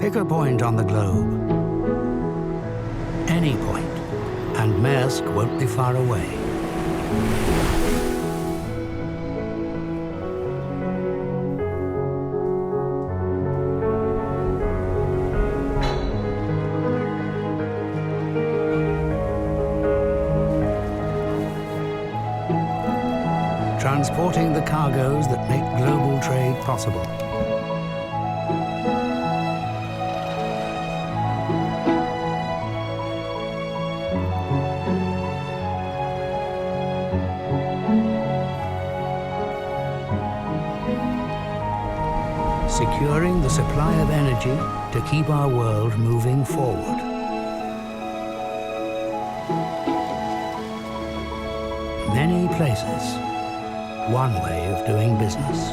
Pick a point on the globe. Any point, and Maersk won't be far away. Transporting the cargoes that make global trade possible. Securing the supply of energy to keep our world moving forward. Many places, one way of doing business.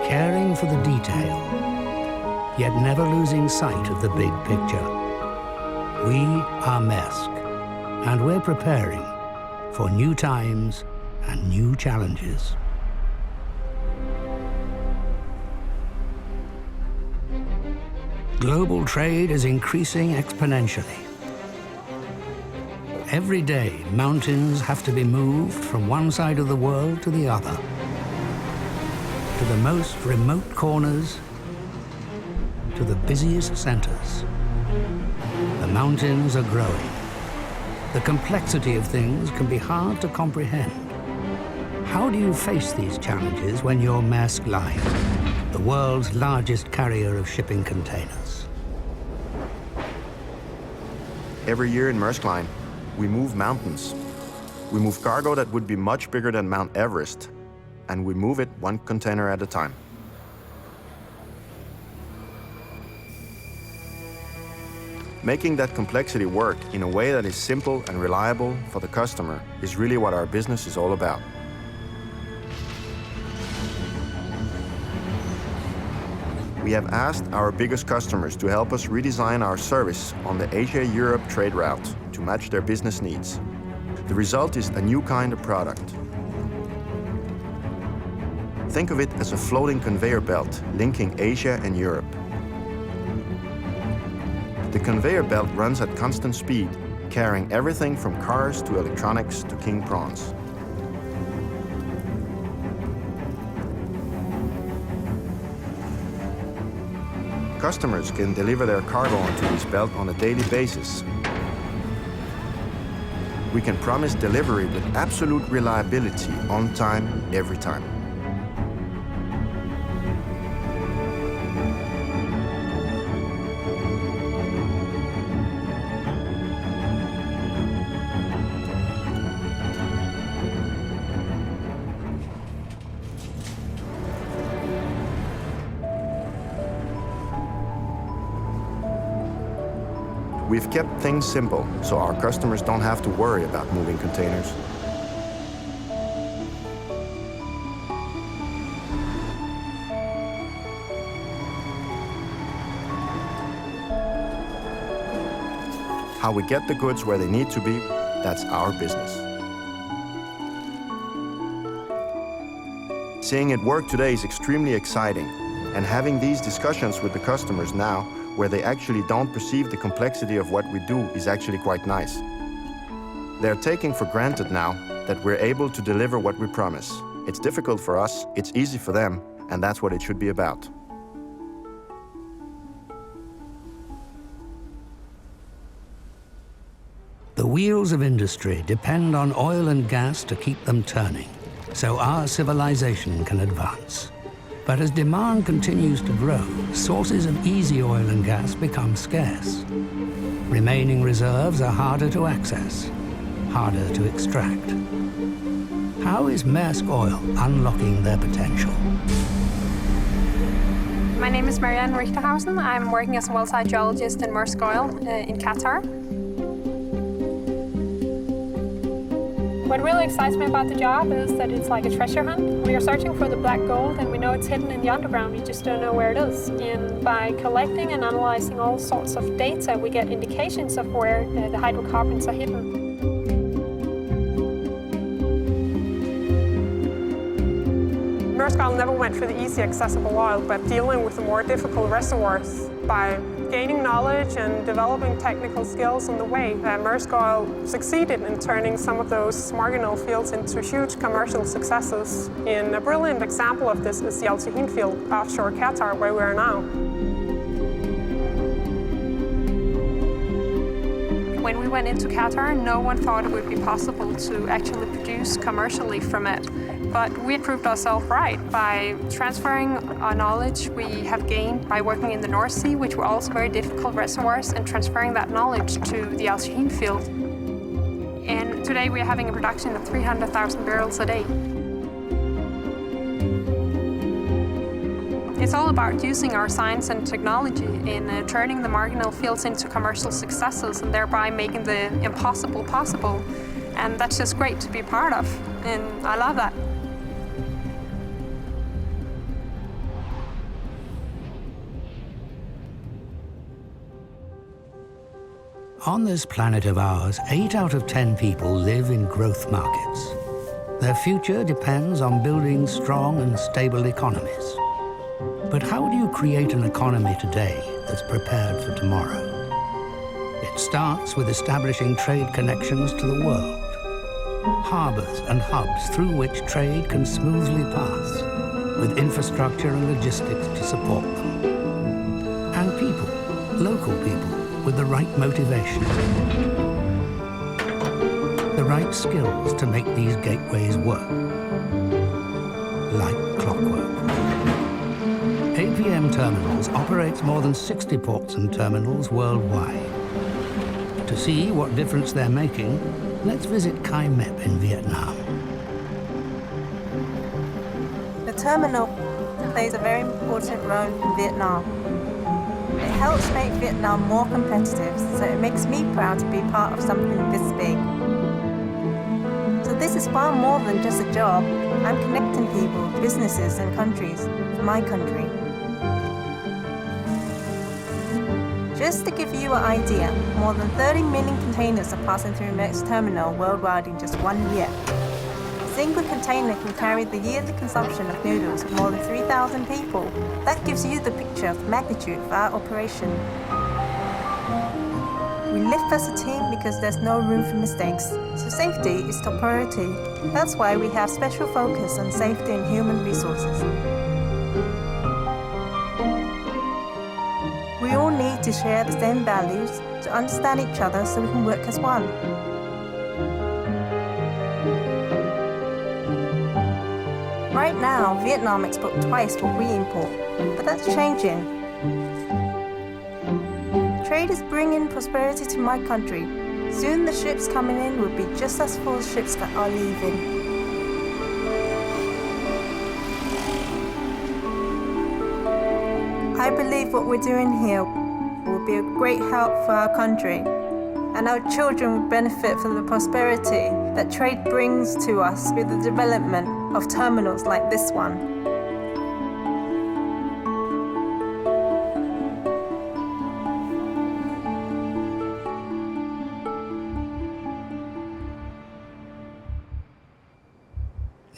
Caring for the detail, yet never losing sight of the big picture. We are Maersk, and we're preparing for new times and new challenges. Global trade is increasing exponentially. Every day, mountains have to be moved from one side of the world to the other, to the most remote corners, to the busiest centers. The mountains are growing. The complexity of things can be hard to comprehend. How do you face these challenges when you're Maersk Line, the world's largest carrier of shipping containers? Every year in Maersk Line, we move mountains. We move cargo that would be much bigger than Mount Everest, and we move it one container at a time. Making that complexity work in a way that is simple and reliable for the customer is really what our business is all about. We have asked our biggest customers to help us redesign our service on the Asia-Europe trade route to match their business needs. The result is a new kind of product. Think of it as a floating conveyor belt linking Asia and Europe. The conveyor belt runs at constant speed, carrying everything from cars to electronics to king prawns. Customers can deliver their cargo onto this belt on a daily basis. We can promise delivery with absolute reliability, on time, every time. We've kept things simple, so our customers don't have to worry about moving containers. How we get the goods where they need to be, that's our business. Seeing it work today is extremely exciting, and having these discussions with the customers now, where they actually don't perceive the complexity of what we do, is actually quite nice. They're taking for granted now that we're able to deliver what we promise. It's difficult for us, it's easy for them, and that's what it should be about. The wheels of industry depend on oil and gas to keep them turning, so our civilization can advance. But as demand continues to grow, sources of easy oil and gas become scarce. Remaining reserves are harder to access, harder to extract. How is Maersk Oil unlocking their potential? My name is Marianne Richterhausen. I'm working as a well-site geologist in Maersk Oil in Qatar. What really excites me about the job is that it's like a treasure hunt. We are searching for the black gold, and we know it's hidden in the underground. We just don't know where it is. And by collecting and analyzing all sorts of data, we get indications of where the hydrocarbons are hidden. Maersk Oil never went for the easy, accessible oil, but dealing with the more difficult reservoirs. By gaining knowledge and developing technical skills on the way, Maersk Oil succeeded in turning some of those marginal fields into huge commercial successes. And a brilliant example of this is the Al Shaheen field offshore Qatar, where we are now. When we went into Qatar, no one thought it would be possible to actually produce commercially from it. But we proved ourselves right by transferring our knowledge we have gained by working in the North Sea, which were also very difficult reservoirs, and transferring that knowledge to the Al Shaheen field. And today we are having a production of 300,000 barrels a day. It's all about using our science and technology in turning the marginal fields into commercial successes and thereby making the impossible possible. And that's just great to be part of, and I love that. On this planet of ours, 8 out of 10 people live in growth markets. Their future depends on building strong and stable economies. But how do you create an economy today that's prepared for tomorrow? It starts with establishing trade connections to the world, harbors and hubs through which trade can smoothly pass, with infrastructure and logistics to support them. And people, local people, with the right motivation, the right skills to make these gateways work, like clockwork. APM Terminals operates more than 60 ports and terminals worldwide. To see what difference they're making, let's visit Kai Mep in Vietnam. The terminal plays a very important role in Vietnam. It helps make Vietnam more competitive, so it makes me proud to be part of something this big. So this is far more than just a job. I'm connecting people, businesses and countries with my country. Just to give you an idea, more than 30 million containers are passing through Maersk terminal worldwide in just 1 year. A single container can carry the yearly consumption of noodles of more than 3,000 people. That gives you the picture of the magnitude of our operation. We live as a team because there's no room for mistakes, so safety is top priority. That's why we have special focus on safety and human resources. We all need to share the same values, to understand each other so we can work as one. Right now, Vietnam exports twice what we import, but that's changing. Trade is bringing prosperity to my country. Soon the ships coming in will be just as full as ships that are leaving. I believe what we're doing here will be a great help for our country, and our children will benefit from the prosperity that trade brings to us with the development of terminals like this one.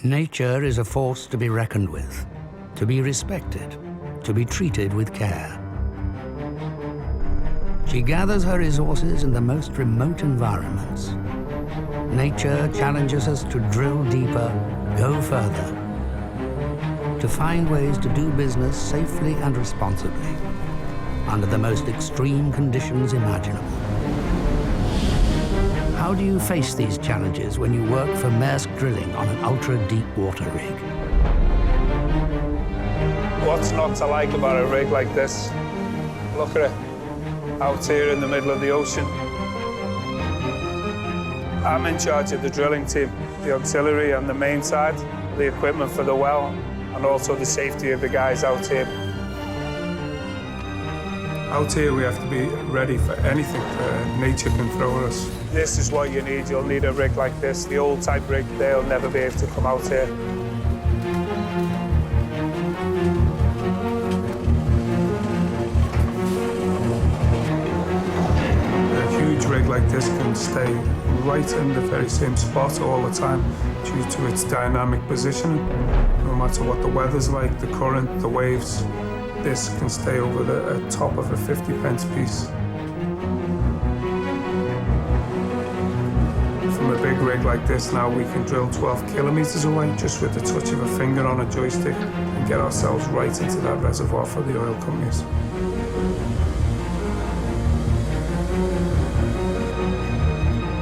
Nature is a force to be reckoned with, to be respected, to be treated with care. She gathers her resources in the most remote environments. Nature challenges us to drill deeper, go further, to find ways to do business safely and responsibly, under the most extreme conditions imaginable. How do you face these challenges when you work for Maersk Drilling on an ultra-deep water rig? What's not to like about a rig like this? Look at it, out here in the middle of the ocean. I'm in charge of the drilling team, the auxiliary on the main side, the equipment for the well, and also the safety of the guys out here. Out here we have to be ready for anything nature can throw at us. This is what you need. You'll need a rig like this. The old type rig, they'll never be able to come out here. A huge rig like this can stay right in the very same spot all the time due to its dynamic positioning. No matter what the weather's like, the current, the waves, this can stay over the top of a 50p piece. From a big rig like this now, we can drill 12 kilometers away just with the touch of a finger on a joystick and get ourselves right into that reservoir for the oil companies.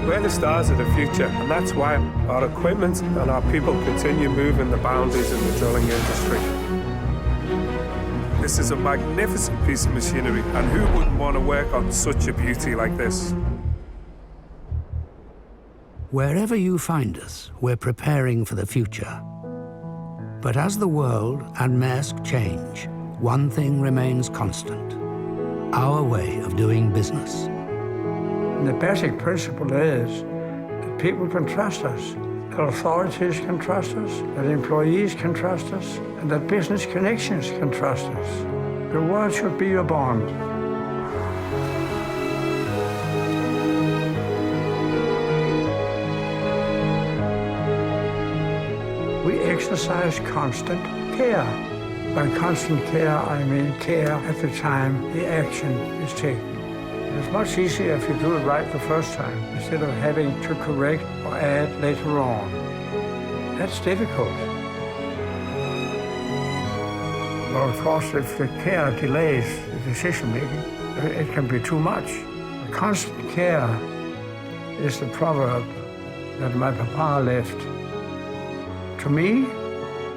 We're the stars of the future, and that's why our equipment and our people continue moving the boundaries in the drilling industry. This is a magnificent piece of machinery, and who wouldn't want to work on such a beauty like this? Wherever you find us, we're preparing for the future. But as the world and Maersk change, one thing remains constant: our way of doing business. And the basic principle is that people can trust us, that authorities can trust us, that employees can trust us, and that business connections can trust us. The word should be your bond. We exercise constant care. By constant care, I mean care at the time the action is taken. It's much easier if you do it right the first time, instead of having to correct or add later on. That's difficult. Well, of course, if the care delays the decision-making, it can be too much. Constant care is the proverb that my papa left to me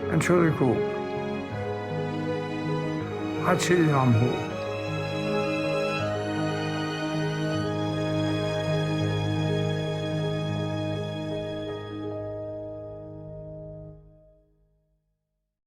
and to the group. Rettidig omhu.